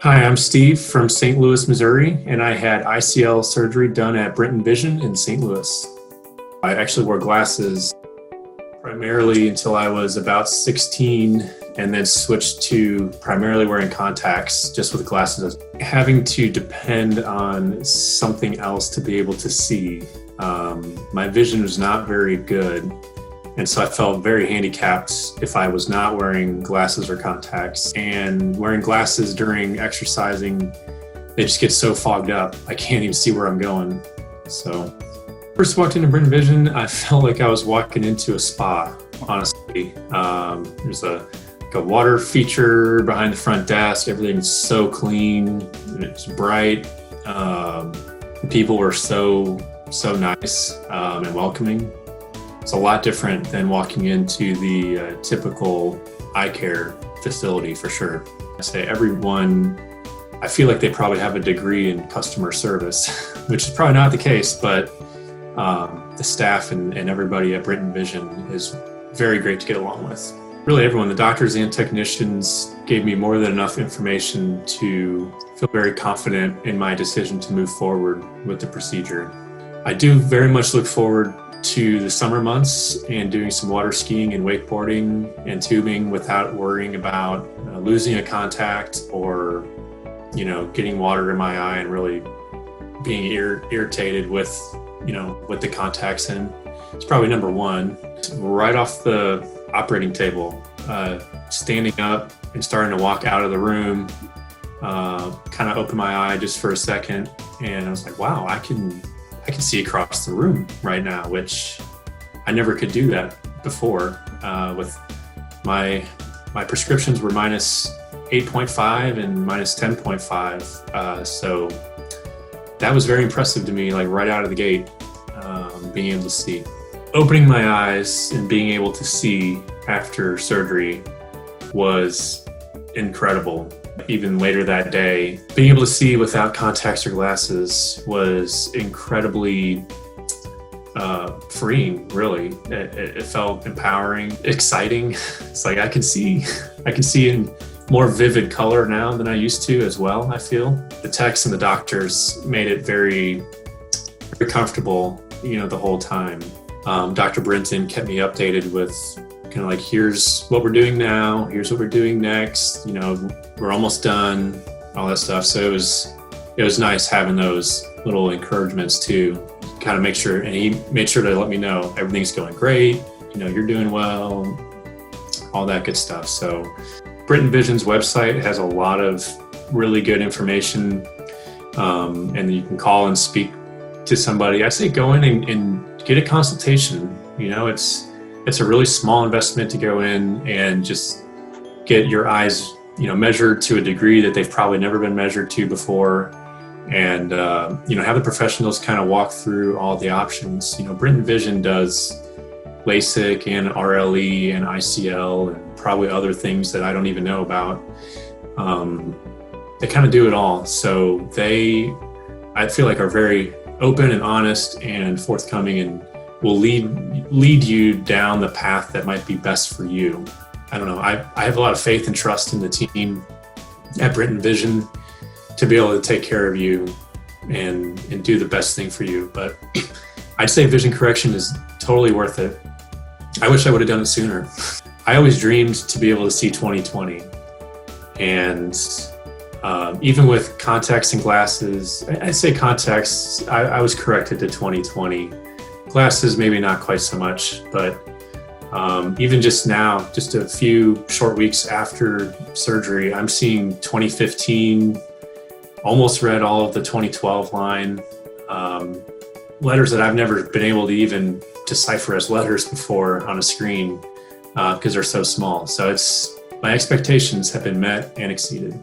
Hi, I'm Steve from St. Louis, Missouri, and I had ICL surgery done at Visian in St. Louis. I actually wore glasses primarily until I was about 16 and then switched to primarily wearing contacts just with glasses. Having to depend on something else to be able to see. My vision was not very good. And so I felt very handicapped if I was not wearing glasses or contacts. And wearing glasses during exercising, they just get so fogged up, I can't even see where I'm going. So first walked into Visian, I felt like I was walking into a spa, honestly. There's a water feature behind the front desk. Everything's so clean, it's bright. People were so nice and welcoming. It's a lot different than walking into the typical eye care facility, for sure. I say everyone, I feel like they probably have a degree in customer service, which is probably not the case, but the staff and everybody at Visian is very great to get along with. Really everyone, the doctors and technicians gave me more than enough information to feel very confident in my decision to move forward with the procedure. I do very much look forward to the summer months and doing some water skiing and wakeboarding and tubing without worrying about losing a contact or, getting water in my eye and really being irritated with the contacts in. It's probably number one. Right off the operating table, standing up and starting to walk out of the room, kind of opened my eye just for a second, and I was like, wow, I can see across the room right now, which I never could do that before. With my prescriptions were minus 8.5 and minus 10.5. So that was very impressive to me, like right out of the gate, being able to see. Opening my eyes and being able to see after surgery was incredible. Even later that day, being able to see without contacts or glasses was incredibly freeing, really. It felt empowering, exciting. It's like I can see in more vivid color now than I used to as well, I feel. The techs and the doctors made it very, very comfortable, the whole time. Dr. Brinton kept me updated with kind of like, here's what we're doing now, here's what we're doing next, we're almost done, all that stuff. So it was nice having those little encouragements too, kind of make sure, and he made sure to let me know everything's going great, you're doing well, all that good stuff. So Visian's website has a lot of really good information, and you can call and speak to somebody. I say go in and get a consultation. It's a really small investment to go in and just get your eyes, measured to a degree that they've probably never been measured to before. And, have the professionals kind of walk through all the options. Visian does LASIK and RLE and ICL and probably other things that I don't even know about. They kind of do it all. So I feel like, are very open and honest and forthcoming, and will lead you down the path that might be best for you. I don't know. I have a lot of faith and trust in the team at Visian to be able to take care of you and do the best thing for you. But I'd say vision correction is totally worth it. I wish I would have done it sooner. I always dreamed to be able to see 20/20. And even with contacts and glasses, I say contacts, I was corrected to 20/20. Glasses, maybe not quite so much, but even just now, just a few short weeks after surgery, I'm seeing 2015, almost read all of the 2012 line, letters that I've never been able to even decipher as letters before on a screen because they're so small. So my expectations have been met and exceeded.